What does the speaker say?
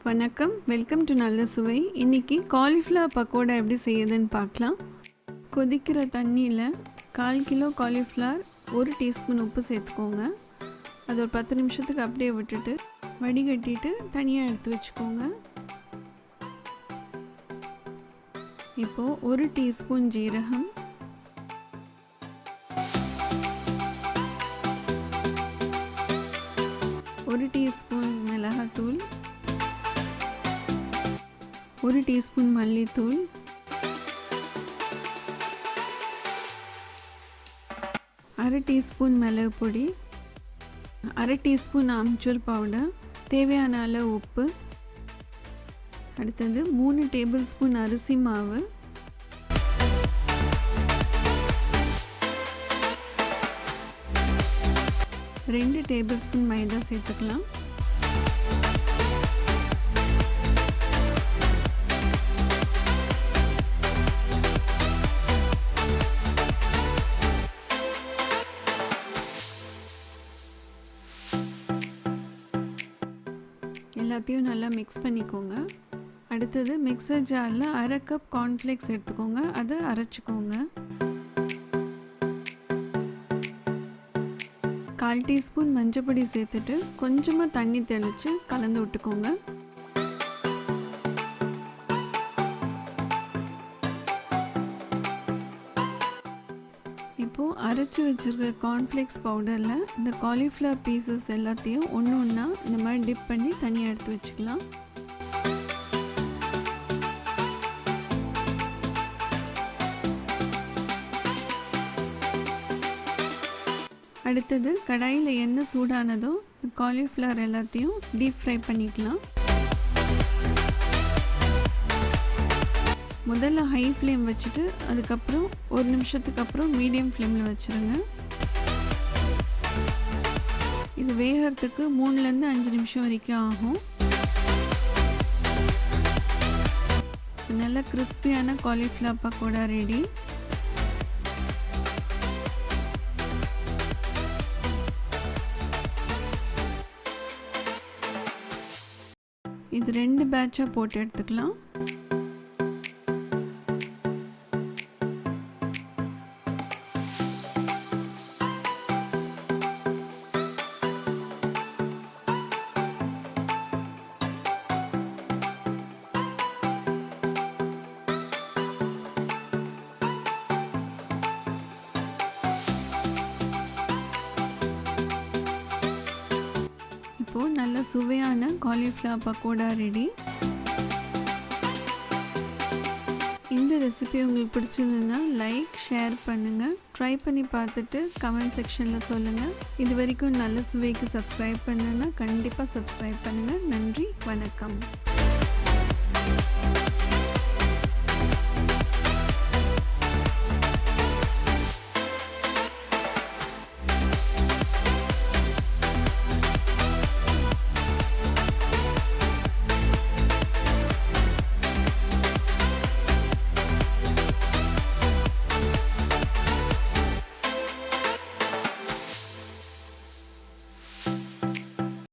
வணக்கம், welcome to நல்ல சுவை. இன்றைக்கி காலிஃப்ளவர் பக்கோடா எப்படி செய்யுதுன்னு பார்க்கலாம். கொதிக்கிற தண்ணியில் 1/4 கிலோ காலிஃப்ளவர் 1 டீஸ்பூன் உப்பு சேர்த்துக்கோங்க. அது ஒரு 10 நிமிஷத்துக்கு அப்படியே விட்டுட்டு வடிகட்டிட்டு தனியாக எடுத்து வச்சுக்கோங்க. இப்போது 1 டீஸ்பூன் ஜீரகம், 1 டீஸ்பூன் மிளகாத்தூள், 1 டீஸ்பூன் மல்லித்தூள், 1/2 டீஸ்பூன் மிளகு பொடி, 1/2 டீஸ்பூன் ஆம்ச்சூர் பவுடர், தேவையான அளவு உப்பு, அடுத்தது 3 டேபிள் ஸ்பூன் அரிசி மாவு, 2 டேபிள் ஸ்பூன் மைதா சேர்த்துக்கலாம். எல்லாத்தையும் நல்லா மிக்ஸ் பண்ணிக்கோங்க. அடுத்தது மிக்சர் ஜாரில் 1/2 கப் கார்ன்ஃப்ளேக்ஸ் எடுத்துக்கோங்க, அதை அரைச்சிக்கோங்க. 1/4 டீஸ்பூன் மஞ்சப்பொடி சேர்த்துட்டு கொஞ்சமாக தண்ணி தெளித்து கலந்து விட்டுக்கோங்க. இப்போது அரைச்சி வச்சுருக்க கார்ன்ஃப்ளேக்ஸ் பவுடரில் இந்த காலிஃப்ளவர் பீசஸ் எல்லாத்தையும் ஒன்று ஒன்றா இந்த மாதிரி டிப் பண்ணி தனியாக எடுத்து வச்சுக்கலாம். அடுத்தது கடாயில் எண்ணெய் சூடானதும் காலிஃப்ளவர் எல்லாத்தையும் டீப் ஃப்ரை பண்ணிக்கலாம். முதல்ல ஹை ஃப்ளேம் வச்சுட்டு அதுக்கப்புறம் 1 நிமிஷத்துக்கு அப்புறம் மீடியம் ஃப்ளேமில் வச்சுருங்க. இது வேகிறதுக்கு 3லேருந்து 5 நிமிஷம் வரைக்கும் ஆகும். நல்ல கிறிஸ்பியான காலிஃப்ளவர் பக்கோடா ரெடி. இது 2 பேட்சாக போட்டு எடுத்துக்கலாம். இப்போது நல்ல சுவையான காலிஃப்ளவர் பக்கோடா ரெடி. இந்த ரெசிபி உங்களுக்கு பிடிச்சிருந்ததுன்னா லைக், ஷேர் பண்ணுங்கள். ட்ரை பண்ணி பார்த்துட்டு கமெண்ட் செக்ஷனில் சொல்லுங்கள். இது வரைக்கும் நல்ல சுவைக்கு சப்ஸ்கிரைப் பண்ணுன்னா கண்டிப்பாக சப்ஸ்கிரைப் பண்ணுங்கள். நன்றி, வணக்கம்.